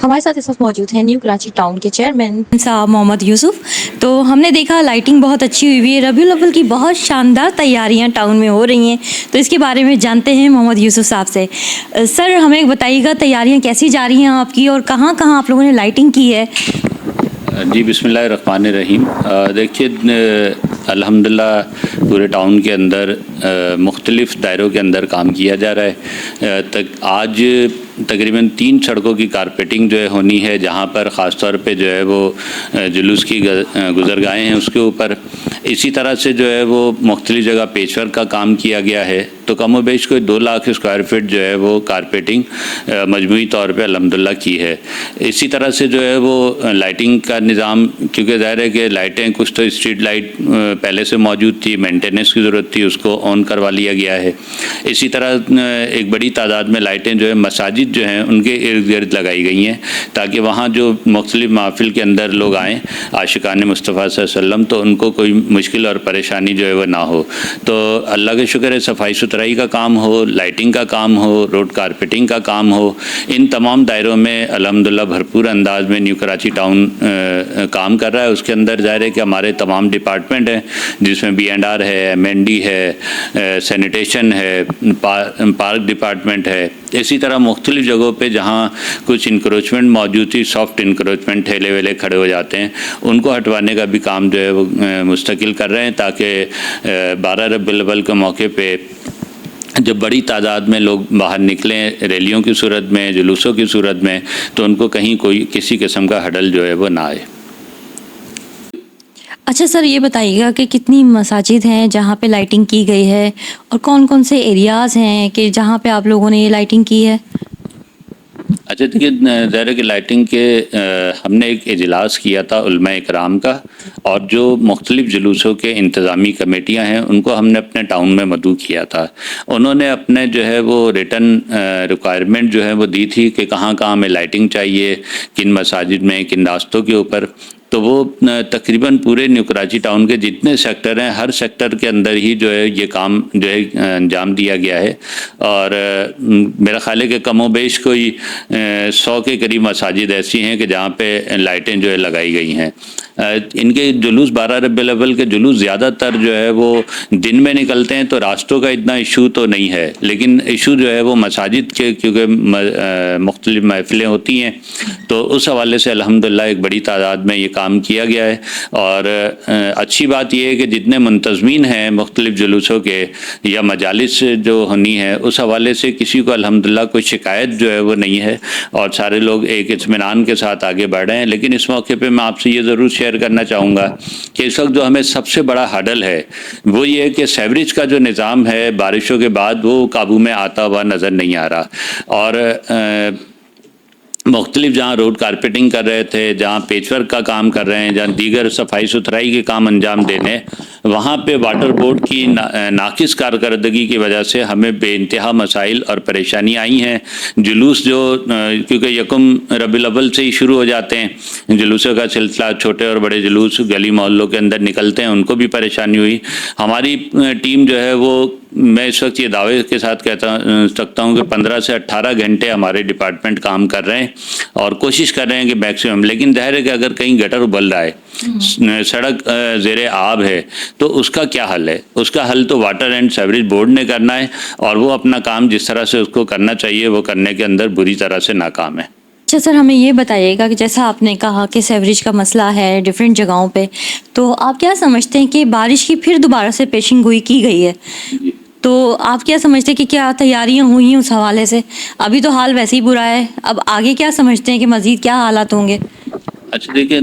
ہمارے ساتھ اس وقت موجود ہیں نیو کراچی ٹاؤن کے چیئرمین صاحب محمد یوسف. تو ہم نے دیکھا لائٹنگ بہت اچھی ہوئی ہوئی ہے, ربیع الاول کی بہت شاندار تیاریاں ٹاؤن میں ہو رہی ہیں, تو اس کے بارے میں جانتے ہیں محمد یوسف صاحب سے. سر ہمیں بتائیے گا تیاریاں کیسی جا رہی ہیں آپ کی, اور کہاں کہاں آپ لوگوں نے لائٹنگ کی ہے؟ جی بسم اللہ الرحمن الرحیم. دیکھیے الحمدللہ پورے ٹاؤن کے اندر مختلف دائروں کے اندر کام کیا جا رہا ہے. آج تقریباً 3 سڑکوں کی کارپیٹنگ جو ہے ہونی ہے, جہاں پر خاص طور پہ جو ہے وہ جلوس کی گزرگاہیں ہیں اس کے اوپر. اسی طرح سے جو ہے وہ مختلف جگہ پیچ ورک کا کام کیا گیا ہے, تو کم و بیش کوئی 2 لاکھ اسکوائر فٹ جو ہے وہ کارپیٹنگ مجموعی طور پہ الحمدللہ کی ہے. اسی طرح سے جو ہے وہ لائٹنگ کا نظام, کیونکہ ظاہر ہے کہ لائٹیں کچھ تو اسٹریٹ لائٹ پہلے سے موجود تھی, مینٹیننس کی ضرورت تھی, اس کو آن کروا لیا گیا ہے. اسی طرح ایک بڑی تعداد میں لائٹیں جو ہے مساجد جو ہیں ان کے ارد گرد لگائی گئی ہیں, تاکہ وہاں جو مختلف محافل کے اندر لوگ آئیں عاشقان مصطفیٰ صلی اللہ علیہ وسلم, تو ان کو کوئی مشکل اور پریشانی جو ہے وہ نہ ہو. تو اللہ کا شکر ہے صفائی ستھرائی کا کام ہو, لائٹنگ کا کام ہو, روڈ کارپیٹنگ کا کام ہو, ان تمام دائروں میں الحمدللہ بھرپور انداز میں نیو کراچی ٹاؤن کام کر رہا ہے. اس کے اندر ظاہر ہے کہ ہمارے تمام ڈپارٹمنٹ ہیں, جس میں B&R ہے, M&D ہے, سینیٹیشن ہے, پارک ڈپارٹمنٹ ہے. اسی طرح مختلف جگہوں پہ جہاں کچھ انکروچمنٹ موجود تھی, سافٹ انکروچمنٹ ٹھیلے ویلے کھڑے ہو جاتے ہیں, ان کو ہٹوانے کا بھی کام جو ہے وہ مستقل کر رہے ہیں, تاکہ 12 ربیع الاول کے موقع پہ جب بڑی تعداد میں لوگ باہر نکلیں ریلیوں کی صورت میں, جلوسوں کی صورت میں, تو ان کو کہیں کوئی کسی قسم کا ہڈل جو ہے وہ نہ آئے. اچھا سر, یہ بتائیے گا کہ کتنی مساجد ہیں جہاں پہ لائٹنگ کی گئی ہے, اور کون کون سے ایریاز ہیں کہ جہاں پہ آپ لوگوں نے یہ لائٹنگ کی ہے؟ اچھا دیکھیے, ظاہر ہے کہ لائٹنگ کے ہم نے ایک اجلاس کیا تھا علماء اکرام کا, اور جو مختلف جلوسوں کے انتظامی کمیٹیاں ہیں ان کو ہم نے اپنے ٹاؤن میں مدعو کیا تھا. انہوں نے اپنے جو ہے وہ ریٹن ریکوائرمنٹ جو ہے وہ دی تھی کہ کہاں کہاں ہمیں لائٹنگ چاہیے, کن مساجد میں, کن راستوں کے اوپر. تو وہ تقریباً پورے نیو کراچی ٹاؤن کے جتنے سیکٹر ہیں, ہر سیکٹر کے اندر ہی جو ہے یہ کام جو ہے انجام دیا گیا ہے. اور میرا خیال ہے کہ کم و بیش کوئی 100 کے قریب مساجد ایسی ہیں کہ جہاں پہ لائٹیں جو ہے لگائی گئی ہیں. ان کے جلوس 12 ربیع الاول کے جلوس زیادہ تر جو ہے وہ دن میں نکلتے ہیں, تو راستوں کا اتنا ایشو تو نہیں ہے, لیکن ایشو جو ہے وہ مساجد کے, کیونکہ مختلف محفلیں ہوتی ہیں, تو اس حوالے سے الحمدللہ ایک بڑی تعداد میں یہ کام کیا گیا ہے. اور اچھی بات یہ ہے کہ جتنے منتظمین ہیں مختلف جلوسوں کے یا مجالس جو ہونی ہے, اس حوالے سے کسی کو الحمدللہ کوئی شکایت جو ہے وہ نہیں ہے, اور سارے لوگ ایک اطمینان کے ساتھ آگے بڑھ رہے ہیں. لیکن اس موقع پہ میں آپ سے یہ ضرور شیئر کرنا چاہوں گا کہ اس وقت جو ہمیں سب سے بڑا ہڈل ہے وہ یہ ہے کہ سیوریج کا جو نظام ہے بارشوں کے بعد وہ قابو میں آتا ہوا نظر نہیں آ رہا. اور مختلف جہاں روڈ کارپیٹنگ کر رہے تھے, جہاں پیچ ورک کا کام کر رہے ہیں, جہاں دیگر صفائی ستھرائی کے کام انجام دینے, وہاں پہ واٹر بورڈ کی ناقص کارکردگی کی وجہ سے ہمیں بے انتہا مسائل اور پریشانیاں آئی ہیں. جلوس جو کیونکہ 1 ربیع الاول سے ہی شروع ہو جاتے ہیں, جلوسوں کا سلسلہ, چھوٹے اور بڑے جلوس گلی محلوں کے اندر نکلتے ہیں, ان کو بھی پریشانی ہوئی. ہماری ٹیم جو ہے وہ, میں اس وقت یہ دعوے کے ساتھ کہتا سکتا ہوں کہ 15 سے 18 گھنٹے ہمارے ڈپارٹمنٹ کام کر رہے ہیں, اور کوشش کر رہے ہیں کہ میکسیمم. لیکن ظاہر ہے کہ اگر کہیں گٹر ابل رہا ہے, سڑک زیر آب ہے, تو اس کا کیا حل ہے؟ اس کا حل تو واٹر اینڈ سیوریج بورڈ نے کرنا ہے, اور وہ اپنا کام جس طرح سے اس کو کرنا چاہیے وہ کرنے کے اندر بری طرح سے ناکام ہے. اچھا سر, ہمیں یہ بتائیے گا کہ جیسا آپ نے کہا کہ سیوریج کا مسئلہ ہے ڈیفرنٹ جگہوں پہ, تو آپ کیا سمجھتے ہیں کہ بارش کی پھر دوبارہ سے پیشن گوئی کی گئی ہے, تو آپ کیا سمجھتے ہیں کہ کیا تیاریاں ہوئی ہیں اس حوالے سے؟ ابھی تو حال ویسے ہی برا ہے, اب آگے کیا سمجھتے ہیں کہ مزید کیا حالات ہوں گے؟ اچھا دیکھیں,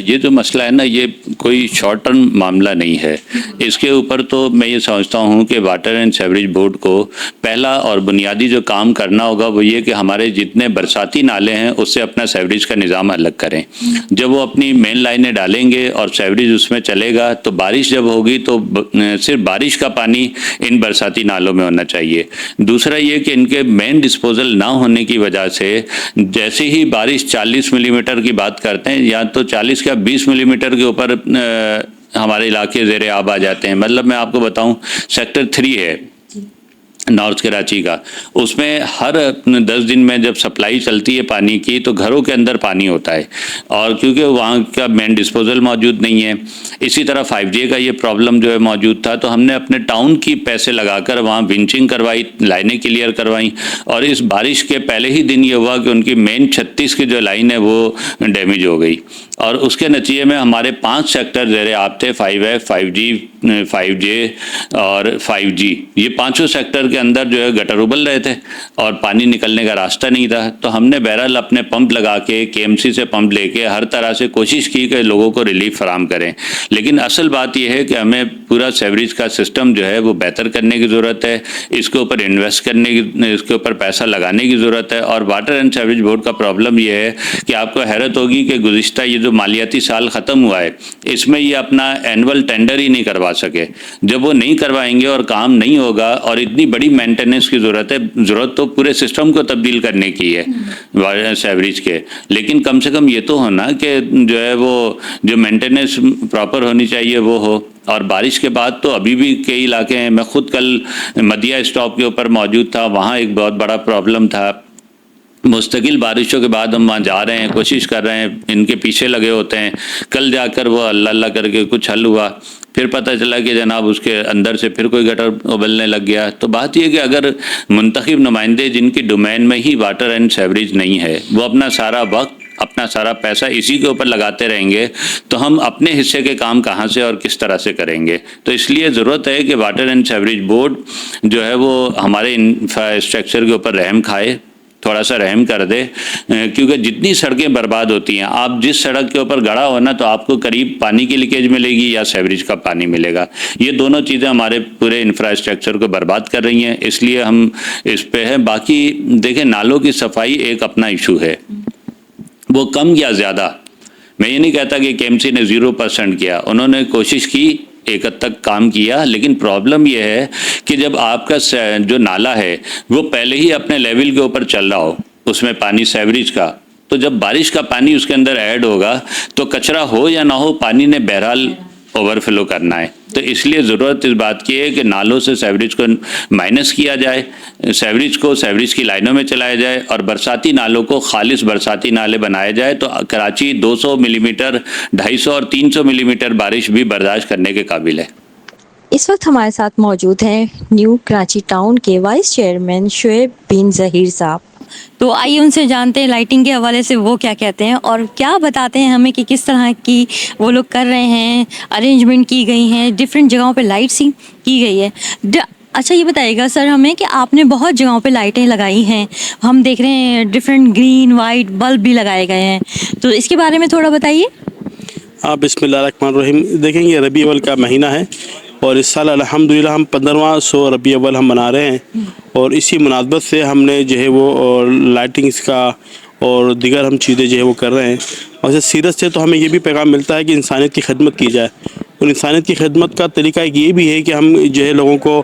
یہ جو مسئلہ ہے نا, یہ کوئی شارٹ ٹرم معاملہ نہیں ہے. اس کے اوپر تو میں یہ سمجھتا ہوں کہ واٹر اینڈ سیوریج بورڈ کو پہلا اور بنیادی جو کام کرنا ہوگا وہ یہ کہ ہمارے جتنے برساتی نالے ہیں اس سے اپنا سیوریج کا نظام الگ کریں. جب وہ اپنی مین لائنیں ڈالیں گے اور سیوریج اس میں چلے گا, تو بارش جب ہوگی تو صرف بارش کا پانی ان برساتی نالوں میں ہونا چاہیے. دوسرا یہ کہ ان کے مین ڈسپوزل نہ ہونے کی وجہ سے جیسے ہی بارش 40 ملی میٹر کی بات کرتے ہیں, یا تو 40 کا 20 ملی میٹر کے اوپر ہمارے علاقے زیر آب آ جاتے ہیں. مطلب میں آپ کو بتاؤں, سیکٹر 3 ہے, نارتھ کراچی کا، اس میں ہر 10 دن میں جب سپلائی چلتی ہے پانی کی تو گھروں کے اندر پانی ہوتا ہے، اور کیونکہ وہاں کا مین ڈسپوزل موجود نہیں ہے. اسی طرح 5G کا یہ پرابلم جو ہے موجود تھا، تو ہم نے اپنے ٹاؤن کی پیسے لگا کر وہاں ونچنگ کروائی، لائنیں کلیئر کروائیں، اور اس بارش کے پہلے ہی دن یہ ہوا کہ ان کی مین 36 کی جو لائن ہے وہ ڈیمیج ہو گئی، اور اس کے نتیجے میں ہمارے 5 سیکٹر زیر آب تھے، 5F، 5G، 5J اور 5G. یہ پانچوں سیکٹر کے اندر جو ہے گٹر ابل رہے تھے اور پانی نکلنے کا راستہ نہیں تھا. تو ہم نے بہرحال اپنے پمپ لگا کے KMC سے پمپ لے کے ہر طرح سے کوشش کی کہ لوگوں کو ریلیف فراہم کریں. لیکن اصل بات یہ ہے کہ ہمیں پورا سیوریج کا سسٹم جو ہے وہ بہتر کرنے کی ضرورت ہے، اس کے اوپر انویسٹ کرنے کی، اس کے اوپر پیسہ لگانے کی ضرورت ہے. اور واٹر اینڈ سیوریج بورڈ کا پرابلم یہ ہے کہ آپ کو حیرت ہوگی کہ گزشتہ یہ جو مالیاتی سال ختم ہوا ہے، اس میں یہ اپنا اینول ٹینڈر ہی نہیں کروا سکے. جب وہ نہیں کروائیں گے اور کام نہیں ہوگا، اور اتنی بڑی مینٹیننس کی ضرورت تو پورے سسٹم کو تبدیل کرنے کی ہے سیوریج کے، لیکن کم سے کم یہ تو ہونا کہ جو ہے وہ جو مینٹیننس پراپر ہونی چاہیے وہ ہو. اور بارش کے بعد تو ابھی بھی کئی علاقے ہیں، میں خود کل مدیہ اسٹاپ کے اوپر موجود تھا، وہاں ایک بہت بڑا پرابلم تھا. مستقل بارشوں کے بعد ہم وہاں جا رہے ہیں، کوشش کر رہے ہیں، ان کے پیچھے لگے ہوتے ہیں. کل جا کر وہ اللہ اللہ کر کے کچھ حل ہوا، پھر پتہ چلا کہ جناب اس کے اندر سے پھر کوئی گٹر ابلنے لگ گیا. تو بات یہ کہ اگر منتخب نمائندے جن کی ڈومین میں ہی واٹر اینڈ سیوریج نہیں ہے، وہ اپنا سارا وقت، اپنا سارا پیسہ اسی کے اوپر لگاتے رہیں گے، تو ہم اپنے حصے کے کام کہاں سے اور کس طرح سے کریں گے. تو اس لیے ضرورت ہے کہ واٹر اینڈ سیوریج بورڈ جو ہے وہ ہمارے انفراسٹرکچر کے اوپر رحم کھائے، تھوڑا سا رحم کر دے، کیونکہ جتنی سڑکیں برباد ہوتی ہیں، آپ جس سڑک کے اوپر گڑھا ہو نا، تو آپ کو قریب پانی کی لیکیج ملے گی یا سیوریج کا پانی ملے گا. یہ دونوں چیزیں ہمارے پورے انفراسٹرکچر کو برباد کر رہی ہیں، اس لیے ہم اس پہ ہیں. باقی دیکھیں، نالوں کی صفائی ایک اپنا ایشو ہے، وہ کم یا زیادہ، میں یہ نہیں کہتا کہ KMC نے 0% کیا، انہوں نے کوشش کی، ایک حد تک کام کیا. لیکن پرابلم یہ ہے کہ جب آپ کا جو نالا ہے وہ پہلے ہی اپنے لیول کے اوپر چل رہا ہو، اس میں پانی سیوریج کا، تو جب بارش کا پانی اس کے اندر ایڈ ہوگا تو کچرا ہو یا نہ ہو، پانی نے بہرحال اوور فلو کرنا ہے. تو اس لیے ضرورت اس بات کی ہے کہ نالوں سے سیوریج کو مائنس کیا جائے، سیوریج کو سیوریج کی لائنوں میں چلایا جائے، اور برساتی نالوں کو خالص برساتی نالے بنائے جائے. تو کراچی 200 ملی میٹر، 250 اور 300 ملی میٹر بارش بھی برداشت کرنے کے قابل ہے. اس وقت ہمارے ساتھ موجود ہیں نیو کراچی ٹاؤن کے وائس چیئرمین شعیب بن ظہیر صاحب. تو آئیے ان سے جانتے ہیں لائٹنگ کے حوالے سے وہ کیا کہتے ہیں اور کیا بتاتے ہیں ہمیں کہ کس طرح کی وہ لوگ کر رہے ہیں، ارینجمنٹ کی گئی ہیں، ڈفرینٹ جگہوں پہ لائٹس کی گئی ہے. اچھا یہ بتائیے گا سر ہمیں کہ آپ نے بہت جگہوں پہ لائٹیں لگائی ہیں، ہم دیکھ رہے ہیں ڈفرینٹ گرین وائٹ بلب بھی لگائے گئے ہیں، تو اس کے بارے میں تھوڑا بتائیے. بسم اللہ الرحمن الرحیم. دیکھیں یہ ربیع اول کا مہینہ ہے، اور اس سال الحمدللہ ہم 15واں سو ربیع اول ہم منا رہے ہیں، اور اسی مناسبت سے ہم نے جو ہے وہ لائٹنگز کا اور دیگر ہم چیزیں جو ہے وہ کر رہے ہیں. اور سیرت سے تو ہمیں یہ بھی پیغام ملتا ہے کہ انسانیت کی خدمت کی جائے، اور انسانیت کی خدمت کا طریقہ ایک یہ بھی ہے کہ ہم جو ہے لوگوں کو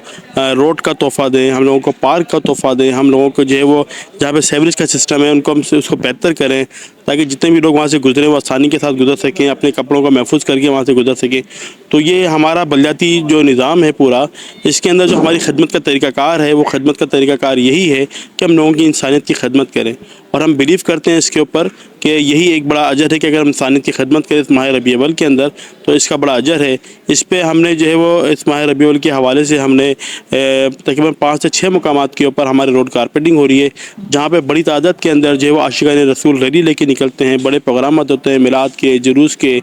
روڈ کا تحفہ دیں، ہم لوگوں کو پارک کا تحفہ دیں، ہم لوگوں کو جو ہے وہ جہاں پہ سیوریج کا سسٹم ہے ان کو ہم اس کو بہتر کریں، تاکہ جتنے بھی لوگ وہاں سے گزریں وہ آسانی کے ساتھ گزر سکیں، اپنے کپڑوں کو محفوظ کر کے وہاں سے گزر سکیں. تو یہ ہمارا بلدیاتی جو نظام ہے پورا، اس کے اندر جو ہماری خدمت کا طریقہ کار ہے، وہ خدمت کا طریقہ کار یہی ہے کہ ہم لوگوں کی انسانیت کی خدمت کریں. اور ہم بلیو کرتے ہیں اس کے اوپر کہ یہی ایک بڑا اجر ہے کہ اگر ہم انسانیت کی خدمت کریں اس ماہ ربیع اول کے اندر تو اس کا بڑا اجر ہے. اس پہ ہم نے جو ہے وہ اس ماہ ربیع اول کے حوالے سے ہم نے تقریباً 5 سے 6 مقامات کے اوپر ہمارے روڈ کارپیٹنگ ہو رہی ہے، جہاں پہ بڑی تعداد کے اندر جو ہے وہ عاشقان رسول ریلی لے کے نکلتے ہیں، بڑے پروگرامات ہوتے ہیں میلاد کے، جلوس کے.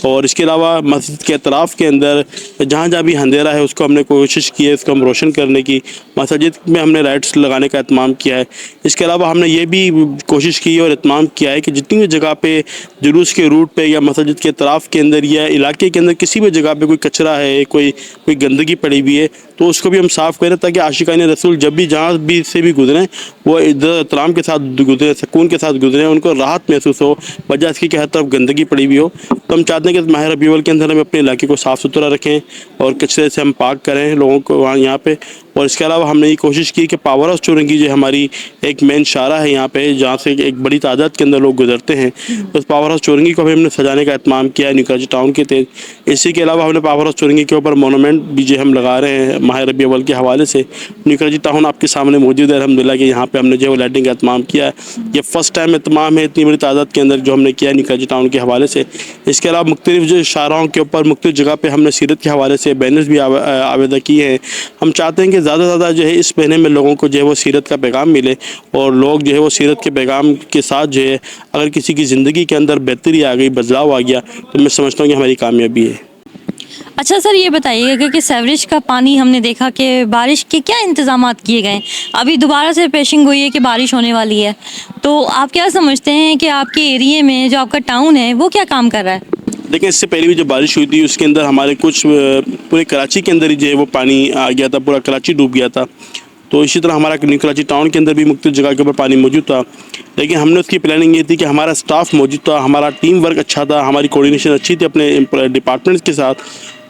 اور اس کے علاوہ مسجد کے اطراف کے اندر جہاں جہاں بھی اندھیرا ہے اس کو ہم نے کوشش کی ہے اس کو ہم روشن کرنے کی. مساجد میں ہم نے لائٹس لگانے کا اہتمام کیا ہے. اس کے علاوہ ہم نے یہ بھی کوشش کی اور اہتمام کیا ہے کہ جتنی بھی جگہ پہ جلوس کے روٹ پہ یا مسجد کے اطراف کے اندر یا علاقے کے اندر کسی بھی جگہ پہ کوئی کچرا ہے، کوئی گندگی پڑی ہوئی ہے، تو اس کو بھی ہم صاف کریں، تاکہ عاشقان رسول جب بھی جہاں بھی سے بھی گزریں وہ احترام کے ساتھ گزریں، سکون کے ساتھ گزریں، ان کو راحت محسوس ہو، وجہ اس کی کہ ہر طرف گندگی پڑی ہوئی ہو. تو ہم چاہتے ہیں کہ ماہ ربیع الاول کے اندر ہم اپنے علاقے کو صاف ستھرا رکھیں اور کچرے سے ہم پاک کریں لوگوں کو یہاں پہ. اور اس کے علاوہ ہم نے یہ کوشش کی کہ پاور ہاؤس چورنگی جو ہماری ایک مین شارہ ہے یہاں پہ جہاں سے ایک بڑی تعداد کے اندر لوگ گزرتے ہیں، اس پاور ہاؤس چورنگی کو بھی ہم نے سجانے کا اہتمام کیا ہے نیو کراچی ٹاؤن کے تحت۔ اسی کے علاوہ ہم نے پاور ہاؤس چورنگی کے اوپر مونومنٹ بھی جو ہم لگا رہے ہیں ماہ ربیع الاول کے حوالے سے۔ نیو کراچی ٹاؤن آپ کے سامنے موجود ہے الحمدللہ کہ یہاں پہ ہم نے جو لائٹنگ کا اہتمام کیا ہے، یہ فرسٹ ٹائم اہتمام ہے اتنی بڑی تعداد کے اندر جو ہم نے کیا ہے نیو کراچی ٹاؤن کے حوالے سے۔ اس کے علاوہ مختلف جو شاہراہوں کے اوپر مختلف جگہ پہ ہم نے سیرت کے حوالے سے بینرز بھی آویدہ کیے ہیں۔ ہم چاہتے ہیں کہ زیادہ سے زیادہ جو ہے اس مہینے میں لوگوں کو جو ہے وہ سیرت کا پیغام ملے، اور لوگ جو ہے وہ سیرت کے پیغام کے ساتھ جو ہے اگر کسی کی زندگی کے اندر بہتری آ گئی، بدلاؤ آ گیا، تو میں سمجھتا ہوں کہ ہماری کامیابی ہے۔ اچھا سر، یہ بتائیے گا کہ سیوریج کا پانی ہم نے دیکھا کہ بارش کے کیا انتظامات کیے گئے ہیں؟ ابھی دوبارہ سے پیشنگ ہوئی ہے کہ بارش ہونے والی ہے، تو آپ کیا سمجھتے ہیں کہ آپ کے ایریے میں جو آپ کا ٹاؤن ہے وہ کیا کام کر رہا ہے؟ دیکھیں، اس سے پہلے بھی جو بارش ہوئی تھی اس کے اندر ہمارے کچھ پورے کراچی کے اندر ہی جو ہے وہ پانی آ گیا تھا، پورا کراچی ڈوب گیا تھا۔ تو اسی طرح ہمارا نیو کراچی ٹاؤن کے اندر بھی مختلف جگہ کے اوپر پانی موجود تھا، لیکن ہم نے اس کی پلاننگ یہ تھی کہ ہمارا اسٹاف موجود تھا، ہمارا ٹیم ورک اچھا تھا، ہماری کوارڈینیشن اچھی تھی اپنے ڈپارٹمنٹس کے ساتھ۔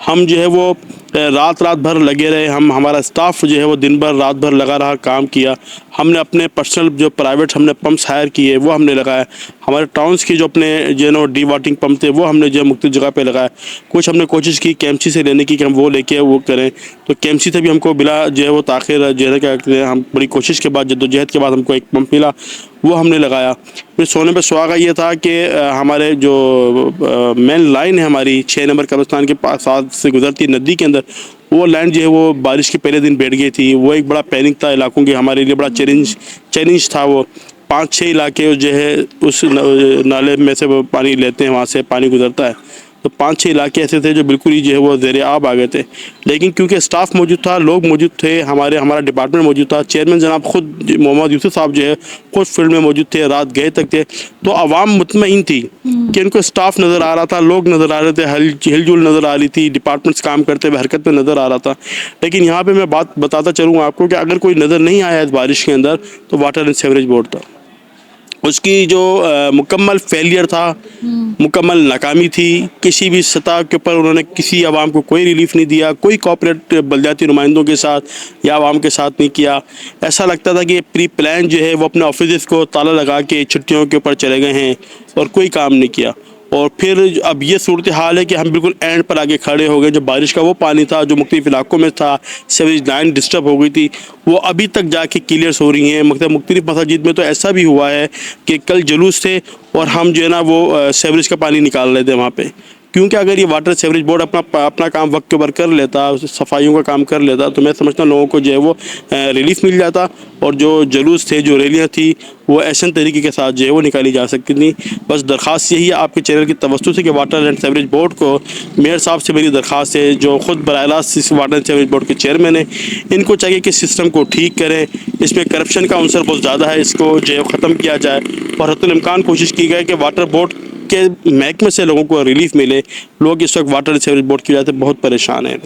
ہم جو ہے وہ رات بھر لگے رہے، ہمارا اسٹاف جو ہے وہ دن بھر رات بھر لگا رہا، کام کیا۔ ہم نے اپنے پرسنل جو پرائیویٹ ہم نے پمپس ہائر کیے وہ ہم نے لگایا۔ ہمارے ٹاؤنس کی جو اپنے جو ہے نا ڈی واٹرنگ پمپ تھے وہ ہم نے جو ہے مختلف جگہ پہ لگایا۔ کچھ ہم نے کوشش کی KMC سے لینے کی کہ ہم وہ لے کے وہ کریں، تو KMC سے بھی ہم کو بلا جو ہے وہ تاخیر جو ہے کیا کہتے ہیں، ہم بڑی کوشش کے بعد جدوجہد کے بعد ہم کو ایک پمپ ملا، وہ ہم نے لگایا۔ پھر سونے پہ سہاگا یہ تھا کہ ہمارے جو مین لائن ہے ہماری 6 نمبر قبرستان کے پاس سے گزرتی ندی کے اندر، وہ لائن جو ہے وہ بارش کے پہلے دن بیٹھ گئی تھی۔ وہ ایک بڑا پینک تھا علاقوں کے، ہمارے لیے بڑا چیلنج تھا۔ وہ 5-6 علاقے جو ہے اس نالے میں سے وہ پانی لیتے ہیں، وہاں سے پانی گزرتا ہے، تو 5-6 علاقے ایسے تھے جو بالکل ہی جو ہے وہ زیر آب آ گئے تھے۔ لیکن کیونکہ اسٹاف موجود تھا، لوگ موجود تھے، ہمارا ڈپارٹمنٹ موجود تھا، چیئرمین جناب خود محمد یوسف صاحب جو ہے خود فیلڈ میں موجود تھے، رات گئے تک تھے، تو عوام مطمئن تھی کہ ان کو اسٹاف نظر آ رہا تھا، لوگ نظر آ رہے تھے، ہل جل نظر آ رہی تھی، ڈپارٹمنٹس کام کرتے ہوئے حرکت میں نظر آ رہا تھا۔ لیکن یہاں پہ میں بات بتاتا چلوں آپ کو کہ اگر کوئی نظر نہیں آیا اس بارش کے اندر تو واٹر اینڈ سیوریج بورڈ تھا۔ اس کی جو مکمل فیلئر تھا، مکمل ناکامی تھی، کسی بھی سطح کے اوپر انہوں نے کسی عوام کو کوئی ریلیف نہیں دیا، کوئی کوآپریٹ بلدیاتی نمائندوں کے ساتھ یا عوام کے ساتھ نہیں کیا۔ ایسا لگتا تھا کہ پری پلان جو ہے وہ اپنے آفیسز کو تالا لگا کے چھٹیوں کے اوپر چلے گئے ہیں اور کوئی کام نہیں کیا۔ اور پھر اب یہ صورتحال ہے کہ ہم بالکل اینڈ پر آگے کھڑے ہو گئے۔ جو بارش کا وہ پانی تھا جو مختلف علاقوں میں تھا، سیوریج لائن ڈسٹرب ہو گئی تھی، وہ ابھی تک جا کے کلیئرس ہو رہی ہیں۔ مختلف مساجد میں تو ایسا بھی ہوا ہے کہ کل جلوس تھے اور ہم جو ہے نا وہ سیوریج کا پانی نکال رہے تھے وہاں پہ، کیونکہ اگر یہ واٹر سیوریج بورڈ اپنا کام وقت کے اوپر کر لیتا، صفائیوں کا کام کر لیتا، تو میں سمجھتا ہوں لوگوں کو جو ہے وہ ریلیف مل جاتا، اور جو جلوس تھے، جو ریلیاں تھیں، وہ ایسے طریقے کے ساتھ جو ہے وہ نکالی جا سکتی تھیں۔ بس درخواست یہی ہے آپ کے چینل کی توسط سے کہ واٹر اینڈ سیوریج بورڈ کو، میئر صاحب سے میری درخواست ہے جو خود براہ راست اس واٹر اینڈ سیوریج بورڈ کے چیئرمین ہیں، ان کو چاہیے کہ سسٹم کو ٹھیک کریں۔ اس میں کرپشن کا عنصر بہت زیادہ ہے، اس کو جو ہے ختم کیا جائے، اور حتی الامکان کوشش کی جائے کہ واٹر بورڈ کے محکمے سے لوگوں کو ریلیف ملے۔ لوگ اس وقت واٹر سیوریج بورڈ کی وجہ سے بہت پریشان ہیں۔